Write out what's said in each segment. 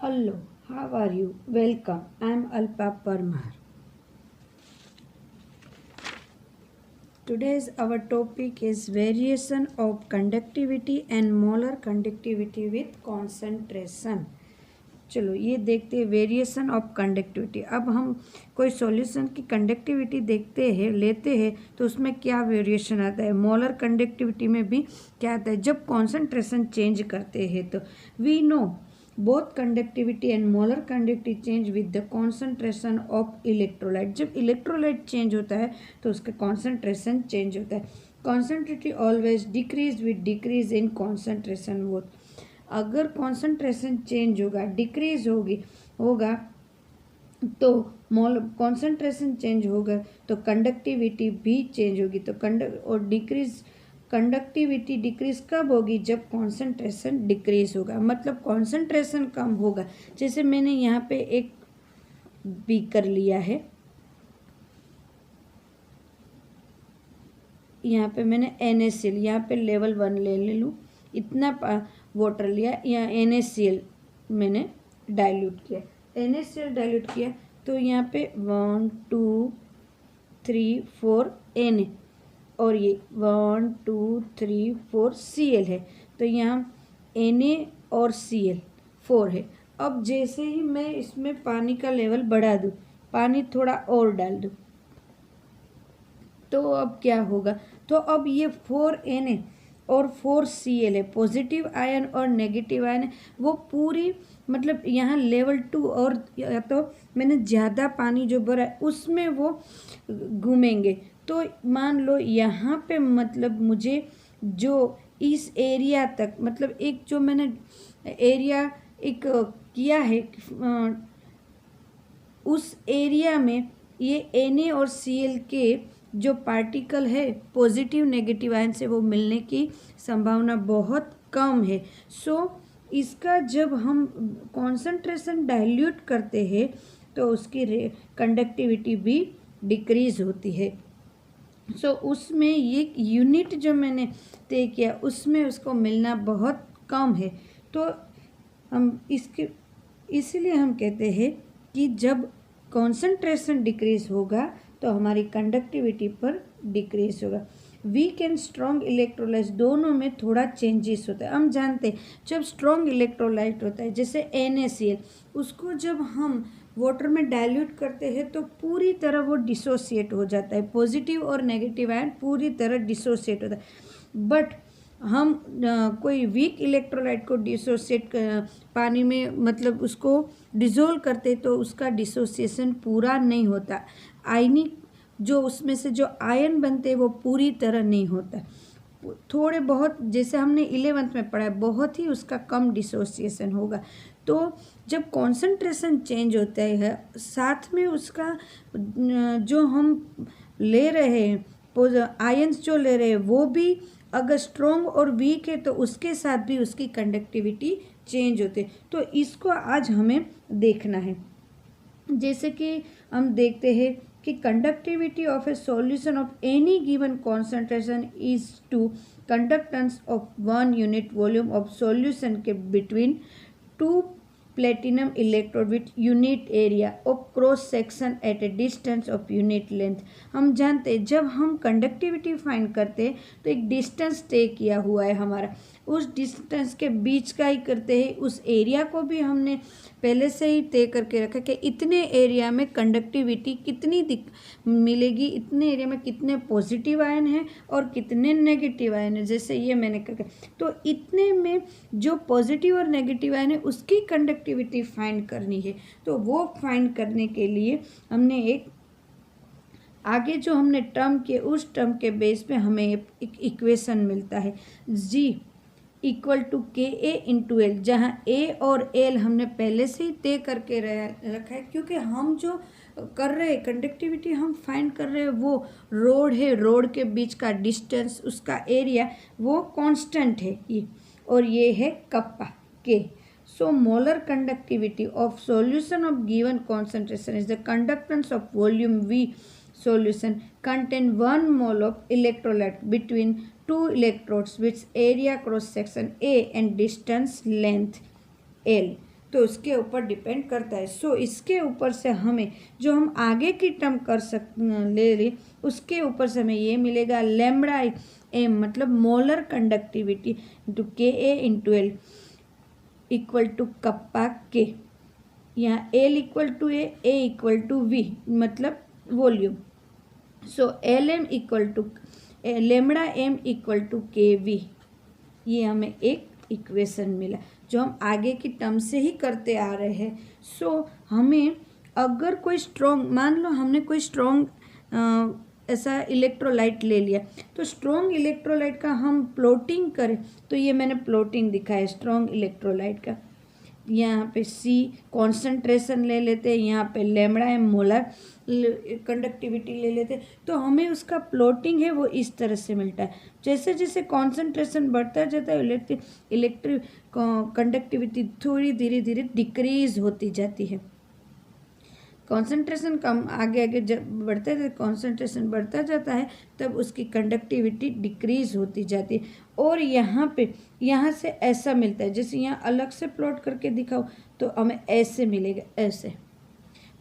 Hello, how are you? Welcome. I am Alpa Parmar. Today's our topic is variation of conductivity and molar conductivity with concentration. चलो ये देखते हैं variation of conductivity. अब हम कोई solution की conductivity देखते हैं लेते हैं तो उसमें क्या वेरिएशन आता है। मोलर कंडक्टिविटी में भी क्या आता है जब कॉन्सेंट्रेशन चेंज करते हैं। तो we know both conductivity and molar conductivity change with the concentration of electrolyte. जब इलेक्ट्रोलाइट चेंज होता है तो उसका कॉन्सेंट्रेशन चेंज होता है। Conductivity always decrease with decrease in concentration. वो अगर कॉन्सेंट्रेशन चेंज होगा डिक्रीज होगा तो मोल कॉन्सेंट्रेशन चेंज होगा तो कंडक्टिविटी भी चेंज होगी। तो कंडक्टिविटी डिक्रीज कब होगी जब कॉन्सेंट्रेशन डिक्रीज होगा, मतलब कॉन्सेंट्रेशन कम होगा। जैसे मैंने यहाँ पे एक बीकर लिया है, यहाँ पे मैंने NaCl यहाँ पे लेवल 1 ले लूँ, इतना वाटर लिया, यहाँ NaCl मैंने डाइल्यूट किया, NaCl डाइल्यूट किया तो यहाँ पे 1 2 3 4 Na और ये 1 2 3 4 Cl है। तो यहाँ Na और Cl 4 है। अब जैसे ही मैं इसमें पानी का लेवल बढ़ा दूँ, पानी थोड़ा और डाल दूँ, तो अब क्या होगा, तो अब ये 4 Na और 4 Cl है, पॉजिटिव आयन और नेगेटिव आयन है, वो पूरी मतलब यहाँ लेवल 2 और या तो मैंने ज़्यादा पानी जो भरा है उसमें वो घूमेंगे। तो मान लो यहाँ पे मतलब मुझे जो इस एरिया तक मतलब एक जो मैंने एरिया एक किया है उस एरिया में ये Na और Cl के जो पार्टिकल है पॉजिटिव नेगेटिव आयन से वो मिलने की संभावना बहुत कम है। सो इसका जब हम कॉन्सेंट्रेशन डाइल्यूट करते हैं तो उसकी कंडक्टिविटी भी डिक्रीज होती है। सो उसमें ये यूनिट जो मैंने तय किया उसमें उसको मिलना बहुत कम है। तो हम इसलिए हम कहते हैं कि जब कॉन्सेंट्रेशन डिक्रीज होगा तो हमारी कंडक्टिविटी पर डिक्रीज होगा। वीक एंड स्ट्रॉन्ग इलेक्ट्रोलाइट दोनों में थोड़ा चेंजेस होता है। हम जानते हैं जब स्ट्रॉन्ग इलेक्ट्रोलाइट होता है जैसे NaCl, उसको जब हम वाटर में डाइल्यूट करते हैं तो पूरी तरह वो डिसोसिएट हो जाता है, पॉजिटिव और नेगेटिव आयन पूरी तरह डिसोसिएट होता है। बट हम कोई वीक इलेक्ट्रोलाइट को डिसोसिएट पानी में मतलब उसको डिसोल्व करते तो उसका डिसोसिएशन पूरा नहीं होता, आयनिक जो उसमें से जो आयन बनते हैं वो पूरी तरह नहीं होता, थोड़े बहुत जैसे हमने 11th में पढ़ा है बहुत ही उसका कम डिसोसिएशन होगा। तो जब कॉन्सेंट्रेशन चेंज होता है साथ में उसका जो हम ले रहे हैं आयन्स जो ले रहे हैं वो भी अगर स्ट्रॉन्ग और वीक है तो उसके साथ भी उसकी कंडक्टिविटी चेंज होते। तो इसको आज हमें देखना है। जैसे कि हम देखते हैं कि conductivity of a solution of any given concentration is to conductance of 1 unit volume of solution के between 2 platinum electrode with unit area of cross section at a distance of unit length. हम जानते हैं जब हम conductivity find करते हैं तो एक डिस्टेंस तय किया हुआ है हमारा, उस डिस्टेंस के बीच का ही करते हैं। उस एरिया को भी हमने पहले से ही तय करके रखा कि इतने एरिया में कंडक्टिविटी कितनी मिलेगी, इतने एरिया में कितने पॉजिटिव आयन हैं और कितने नेगेटिव आयन हैं। जैसे ये मैंने करके तो इतने में जो पॉजिटिव और नेगेटिव आयन है उसकी कंडक्टिविटी फाइंड करनी है। तो वो फाइंड करने के लिए हमने एक आगे जो हमने टर्म किए उस टर्म के बेस पे हमें एक इक्वेशन मिलता है G equal to KA into L, जहाँ A और L हमने पहले से ही तय करके रखा है क्योंकि हम जो कर रहे हैं कंडक्टिविटी हम फाइंड कर रहे हैं वो रोड है, रोड के बीच का डिस्टेंस उसका एरिया वो कांस्टेंट है ये, और ये है kappa K। So molar conductivity of solution of given concentration is the conductance of volume V solution contain 1 mole of electrolyte between 2 electrodes with area cross section A and distance length L। तो उसके ऊपर depend करता है। सो इसके ऊपर से हमें जो हम आगे की टर्म ले रहे उसके ऊपर से हमें ये मिलेगा लैम्बडा एम मतलब molar conductivity into K A into L equal to kappa K. यहाँ L equal to A equal to V मतलब volume. So L M equal to lambda M equal to K V. ये हमें एक equation मिला जो हम आगे की टर्म से ही करते आ रहे हैं। सो हमें अगर कोई स्ट्रॉन्ग, मान लो हमने कोई स्ट्रॉन्ग ऐसा इलेक्ट्रोलाइट ले लिया, तो स्ट्रॉन्ग इलेक्ट्रोलाइट का हम प्लॉटिंग करें तो ये मैंने प्लॉटिंग दिखाया स्ट्रॉन्ग इलेक्ट्रोलाइट का। यहाँ पे सी कॉन्सेंट्रेशन ले लेते हैं, यहाँ पे लैम्बडा एम मोलर कंडक्टिविटी ले लेते हैं, तो हमें उसका प्लॉटिंग है वो इस तरह से मिलता है। जैसे जैसे कॉन्सेंट्रेशन बढ़ता जाता है इलेक्ट्रिक कंडक्टिविटी थोड़ी धीरे धीरे डिक्रीज होती जाती है। कॉन्सेंट्रेशन कम आगे आगे जब बढ़ता है, कॉन्सेंट्रेशन बढ़ता जाता है तब उसकी कंडक्टिविटी डिक्रीज होती जाती है। और यहाँ से ऐसा मिलता है, जैसे यहाँ अलग से प्लॉट करके दिखाओ तो हमें ऐसे मिलेगा ऐसे।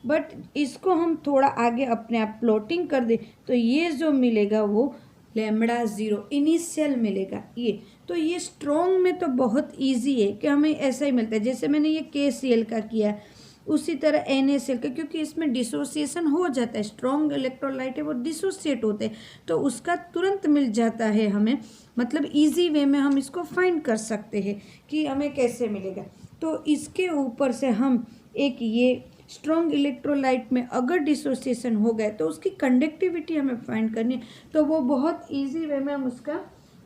बट इसको हम थोड़ा आगे अपने आप प्लॉटिंग कर दे तो ये जो मिलेगा वो लैम्बडा ज़ीरो इनिशियल मिलेगा ये। तो ये स्ट्रॉन्ग में तो बहुत ईजी है कि हमें ऐसा ही मिलता है। जैसे मैंने ये KCl का किया उसी तरह NaCl का, क्योंकि इसमें डिसोसिएशन हो जाता है, स्ट्रॉन्ग इलेक्ट्रोलाइट है वो डिसोसिएट होते हैं तो उसका तुरंत मिल जाता है हमें, मतलब इजी वे में हम इसको फाइंड कर सकते हैं कि हमें कैसे मिलेगा। तो इसके ऊपर से हम एक ये स्ट्रॉन्ग इलेक्ट्रोलाइट में अगर डिसोसिएशन हो गए तो उसकी कंडक्टिविटी हमें फाइंड करनी है, तो वो बहुत ईजी वे में हम उसका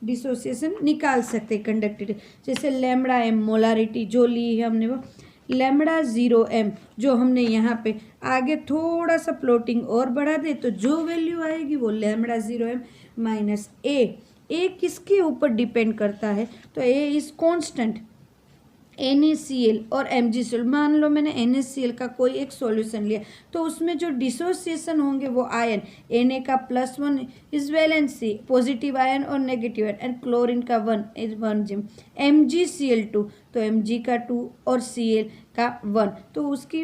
डिसोसिएशन निकाल सकते हैं कंडक्टिविटी। जैसे लैम्बडा एम मोलारिटी जो ली है हमने वो लैम्बडा ज़ीरो एम, जो हमने यहाँ पे आगे थोड़ा सा प्लॉटिंग और बढ़ा दे तो जो वैल्यू आएगी वो लैम्बडा ज़ीरो एम माइनस ए किसके ऊपर डिपेंड करता है, तो ए इज़ कॉन्स्टेंट। NaCl और MgCl, मान लो मैंने NaCl का कोई एक सॉल्यूशन लिया तो उसमें जो डिसोसिएशन होंगे वो आयन Na का +1 इज वैलेंसी पॉजिटिव आयन और नेगेटिव आयन, एंड क्लोरीन का 1 इज 1 जिम, MgCl2 तो Mg का 2 और Cl का 1, तो उसकी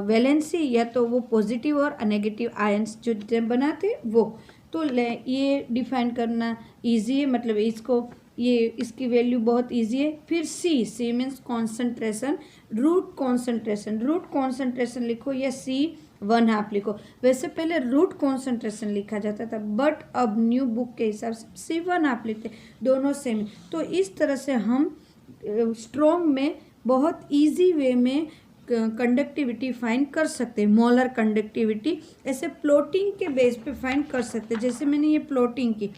वैलेंसी या तो वो पॉजिटिव और नेगेटिव आयन्स जो बनाते वो, तो ये डिफाइन करना इजी है, मतलब इसको ये इसकी वैल्यू बहुत इजी है। फिर C means concentration, root concentration लिखो या C1/2 लिखो। वैसे पहले रूट कॉन्सेंट्रेशन लिखा जाता था बट अब न्यू बुक के हिसाब से C1/2 लिखते, दोनों सेम। तो इस तरह से हम स्ट्रॉन्ग में बहुत इजी वे में कंडक्टिविटी फाइंड कर सकते हैं, मोलर कंडक्टिविटी ऐसे प्लॉटिंग के बेस पे फाइंड कर सकते हैं। जैसे मैंने ये प्लॉटिंग की,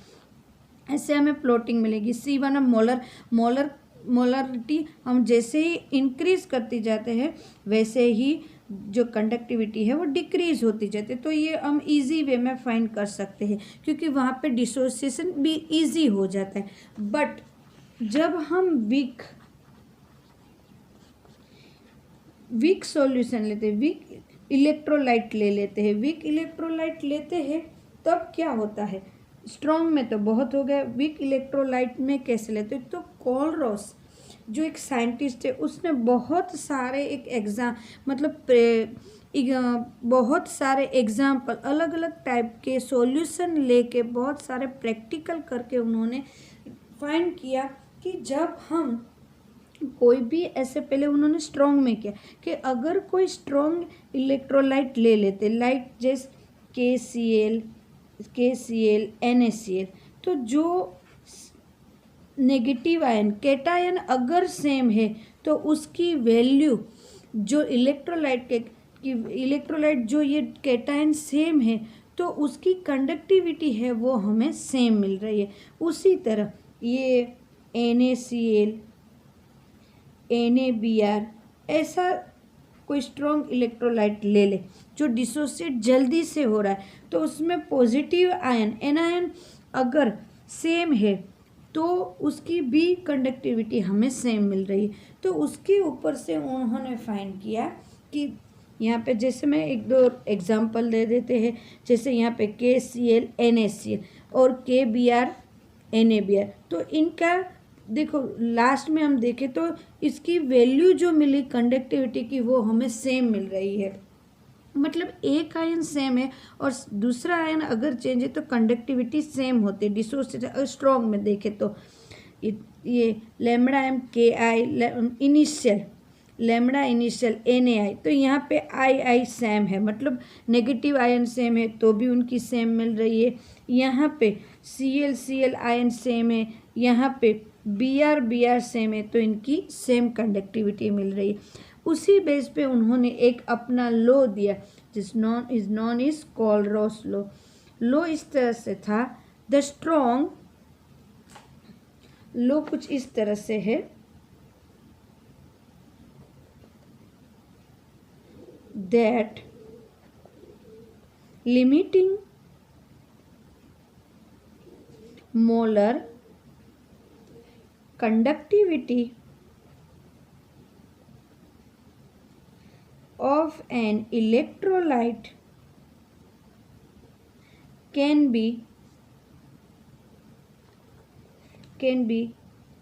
ऐसे हमें प्लॉटिंग मिलेगी C1 मोलरिटी हम जैसे ही इंक्रीज करती जाते हैं वैसे ही जो कंडक्टिविटी है वो डिक्रीज होती जाती है। तो ये हम इजी वे में फाइंड कर सकते हैं क्योंकि वहाँ पे डिसोसिएशन भी इजी हो जाता है। बट जब हम वीक सॉल्यूशन लेते हैं, वीक इलेक्ट्रोलाइट लेते हैं तब क्या होता है, स्ट्रॉन्ग में तो बहुत हो गया, वीक इलेक्ट्रोलाइट में कैसे लेते हैं। तो कोलरॉस जो एक साइंटिस्ट है उसने बहुत सारे बहुत सारे एग्जाम्पल अलग अलग टाइप के सॉल्यूशन लेके बहुत सारे प्रैक्टिकल करके उन्होंने फाइंड किया कि जब हम कोई भी ऐसे, पहले उन्होंने स्ट्रॉन्ग में किया कि अगर कोई स्ट्रॉन्ग इलेक्ट्रोलाइट ले लेते लाइक जैसे KCl NaCl, तो जो नेगेटिव आयन कैटायन अगर सेम है तो उसकी वैल्यू जो इलेक्ट्रोलाइट जो ये कैटायन सेम है तो उसकी कंडक्टिविटी है वो हमें सेम मिल रही है। उसी तरह ये NaCl NaBr ऐसा कोई स्ट्रॉन्ग इलेक्ट्रोलाइट ले ले जो डिसोसिएट जल्दी से हो रहा है तो उसमें पॉजिटिव आयन एनायन अगर सेम है तो उसकी भी कंडक्टिविटी हमें सेम मिल रही है। तो उसके ऊपर से उन्होंने फाइंड किया कि यहाँ पे जैसे मैं एक दो एग्जांपल दे देते हैं, जैसे यहाँ पे KCl NaCl और KBr NaBr, तो इनका देखो लास्ट में हम देखें तो इसकी वैल्यू जो मिली कंडक्टिविटी की वो हमें सेम मिल रही है, मतलब एक आयन सेम है और दूसरा आयन अगर चेंज है तो कंडक्टिविटी सेम होती है। डिसोसिएशन स्ट्रॉन्ग में देखें तो ये लैम्बडा एम के I initial lambda initial N A I, तो यहाँ पे आई आई सेम है, मतलब नेगेटिव आयन सेम है तो भी उनकी सेम मिल रही है। यहाँ पे सी एल आयन सेम है, यहाँ पे बी आर सेम है तो इनकी सेम कंडक्टिविटी मिल रही है। उसी बेस पे उन्होंने एक अपना लॉ दिया जिस नॉन इज कोलरॉस लॉ। लॉ इस तरह से था, द स्ट्रॉन्ग लॉ कुछ इस तरह से है, that limiting molar conductivity of an electrolyte can be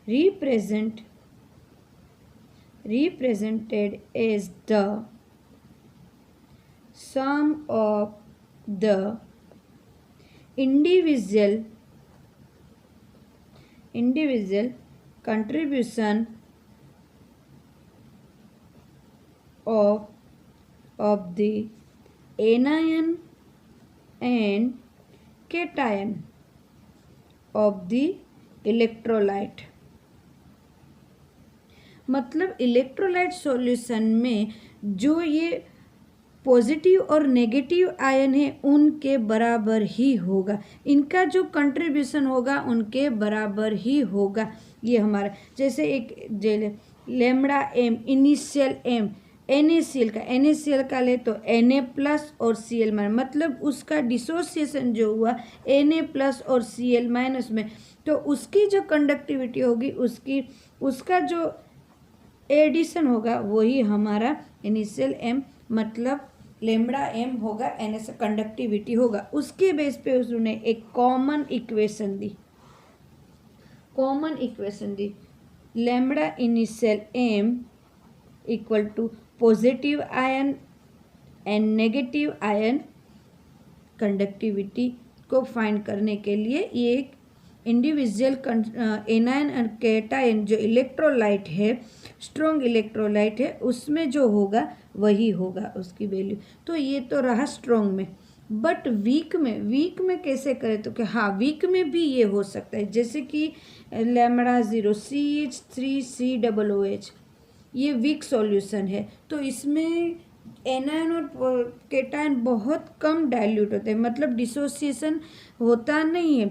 represented as the sum of the individual contribution of the anion and cation of the electrolyte। मतलब इलेक्ट्रोलाइट सॉल्यूशन में जो ये पॉजिटिव और नेगेटिव आयन है उनके बराबर ही होगा, इनका जो कंट्रीब्यूशन होगा उनके बराबर ही होगा। ये हमारा जैसे एक lambda M initial M NaCl का ले तो Na प्लस और Cl माइनस, मतलब उसका डिसोसिएशन जो हुआ Na प्लस और Cl माइनस में, तो उसकी जो कंडक्टिविटी होगी उसका जो एडिशन होगा वही हमारा इनिशियल एम मतलब लैम्बडा एम होगा, Na से कंडक्टिविटी होगा। उसके बेस पे उसने एक कॉमन इक्वेशन दी, lambda initial M equal to positive ion and negative ion conductivity को फाइंड करने के लिए ये एक इंडिविजुअल एनायन और कैटायन जो इलेक्ट्रोलाइट है, स्ट्रॉन्ग इलेक्ट्रोलाइट है, उसमें जो होगा वही होगा उसकी वैल्यू। तो ये तो रहा स्ट्रॉन्ग में, बट वीक में कैसे करें तो क्या, हाँ वीक में भी ये हो सकता है, जैसे कि लैम्बडा 0 CH3COOH ये वीक सॉल्यूशन है, तो इसमें एनायन और कैटायन बहुत कम डाइल्यूट होते हैं, मतलब डिसोसिएशन होता नहीं है,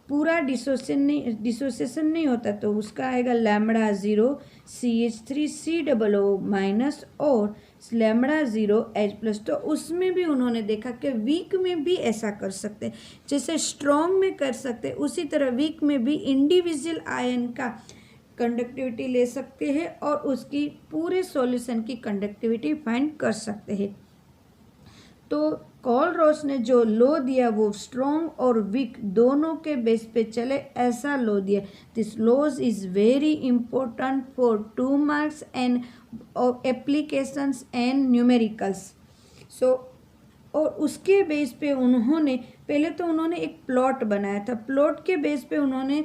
पूरा डिसोसिएशन नहीं होता, तो उसका आएगा लैम्बडा 0 CH3COO माइनस और लैम्बडा 0 H प्लस। तो उसमें भी उन्होंने देखा कि वीक में भी ऐसा कर सकते हैं, जैसे स्ट्रॉन्ग में कर सकते, उसी तरह वीक में भी इंडिविजुअल आयन का कंडक्टिविटी ले सकते हैं और उसकी पूरे सॉल्यूशन की कंडक्टिविटी फाइंड कर सकते हैं। तो कोलरॉस ने जो लॉ दिया वो स्ट्रॉन्ग और वीक दोनों के बेस पे चले, ऐसा लॉ दिया। This laws is very important for 2 marks and applications and numericals. So और उसके बेस पे उन्होंने पहले तो उन्होंने एक प्लॉट बनाया था, प्लॉट के बेस पे उन्होंने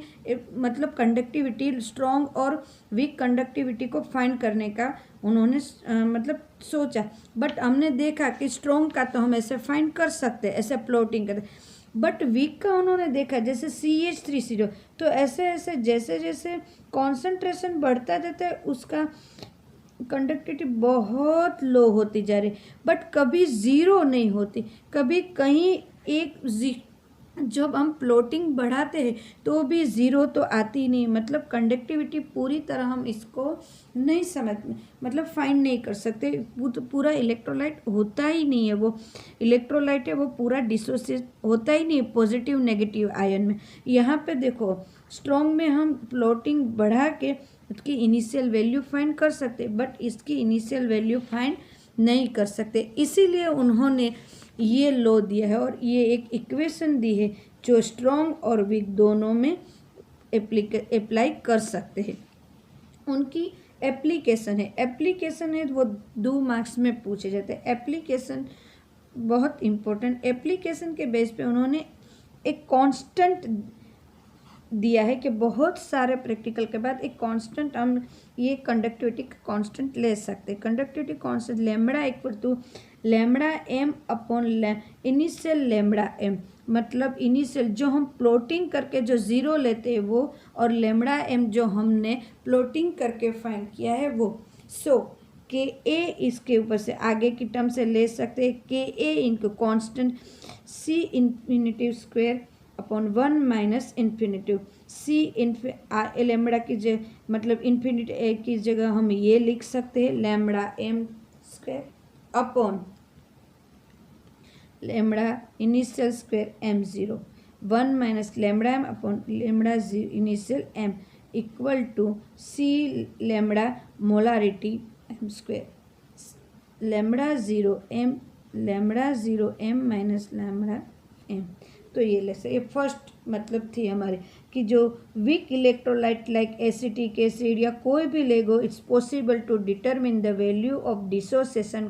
मतलब कंडक्टिविटी स्ट्रॉन्ग और वीक कंडक्टिविटी को फाइंड करने का उन्होंने मतलब सोचा, बट हमने देखा कि स्ट्रॉन्ग का तो हम ऐसे फाइंड कर सकते हैं, ऐसे प्लॉटिंग करते, बट वीक का उन्होंने देखा जैसे CH3CO, तो ऐसे ऐसे जैसे जैसे कॉन्सेंट्रेशन बढ़ता जाता है उसका कंडक्टिविटी बहुत लो होती जा रही, बट कभी ज़ीरो नहीं होती, कभी कहीं एक जब हम प्लॉटिंग बढ़ाते हैं तो भी ज़ीरो तो आती नहीं, मतलब कंडक्टिविटी पूरी तरह हम इसको नहीं समझ मतलब फाइंड नहीं कर सकते, पूरा इलेक्ट्रोलाइट होता ही नहीं है, वो इलेक्ट्रोलाइट है वो पूरा डिसोसिएट होता ही नहीं है पॉजिटिव नेगेटिव आयन में। यहाँ पे देखो स्ट्रॉन्ग में हम प्लॉटिंग बढ़ा के उसकी इनिशियल वैल्यू फाइंड कर सकते, बट इसकी इनिशियल वैल्यू फाइंड नहीं कर सकते, इसीलिए उन्होंने ये लॉ दिया है और ये एक इक्वेशन दी है जो स्ट्रॉन्ग और वीक दोनों में अप्लाई कर सकते हैं। उनकी एप्लीकेशन है वो 2 मार्क्स में पूछे जाते हैं। एप्लीकेशन बहुत इम्पोर्टेंट, एप्लीकेशन के बेस पे उन्होंने एक कांस्टेंट दिया है कि बहुत सारे प्रैक्टिकल के बाद एक कांस्टेंट हम ये कंडक्टिविटी का कांस्टेंट ले सकते हैं। Conductivity constant lambda equal to lambda M upon initial lambda M, मतलब इनिशियल जो हम प्लॉटिंग करके जो ज़ीरो लेते हैं वो, और लैम्बडा एम जो हमने प्लॉटिंग करके फाइंड किया है वो। सो के ए इसके ऊपर से आगे की टर्म से ले सकते हैं, के ए इनको constant C infinitive square upon 1 minus infinitive C lambda की जगह मतलब इन्फिनिटी ए की जगह हम ये लिख सकते हैं lambda M square upon lambda initial square M zero 1 minus lambda M upon lambda initial M equal to C lambda molarity M square lambda zero M minus lambda M. तो ये लेसे ये फर्स्ट मतलब थी हमारी कि जो weak electrolyte like acetic acid या कोई भी लेगो, it's possible to determine the value of dissociation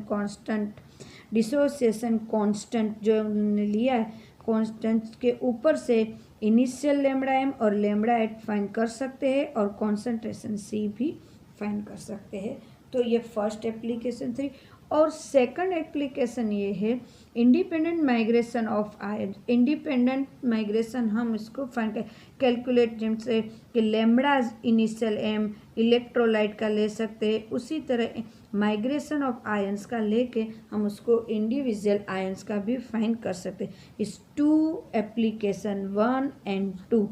constant जो उन्होंने लिया है कांस्टेंट के ऊपर से इनिशियल लैम्बडा एम और लैम्बडा एट फाइंड कर सकते हैं और कॉन्सेंट्रेशन सी भी फाइंड कर सकते हैं। तो ये फर्स्ट एप्लीकेशन थी। और सेकंड एप्लीकेशन ये है independent migration of ion. Independent migration हम इसको फाइंड कैलकुलेट जैसे कि लैम्बडा इनिशियल एम इलेक्ट्रोलाइट का ले सकते हैं, उसी तरह माइग्रेशन ऑफ आयंस का लेके हम उसको इंडिविजुअल आयंस का भी फाइंड कर सकते हैं। इस 2 application 1 and 2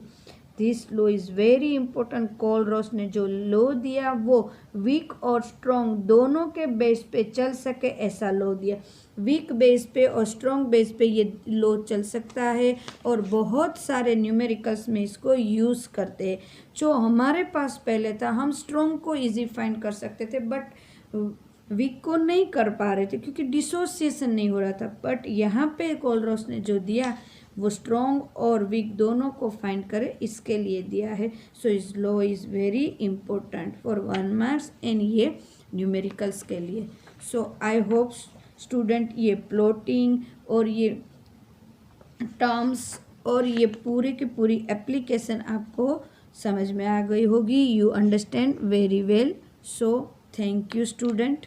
this low is very important. कोलरॉस ने जो लो दिया वो वीक और स्ट्रॉन्ग दोनों के बेस पे चल सके ऐसा लो दिया। वीक बेस पे और स्ट्रॉन्ग बेस पे ये लो चल सकता है और बहुत सारे न्यूमेरिकल्स में इसको यूज़ करते हैं। जो हमारे पास पहले था हम स्ट्रॉन्ग को इजी फाइंड कर सकते थे बट वीक को नहीं कर पा रहे थे क्योंकि डिसोसिएशन नहीं हो रहा था। बट यहाँ पे कोलरॉस ने जो दिया वो स्ट्रॉन्ग और वीक दोनों को फाइंड करे इसके लिए दिया है। सो इस law is very important for 1 marks and ये न्यूमेरिकल्स के लिए। सो आई होप स्टूडेंट ये प्लॉटिंग और ये टर्म्स और ये पूरी की पूरी एप्लीकेशन आपको समझ में आ गई होगी। You understand very well. So thank you student.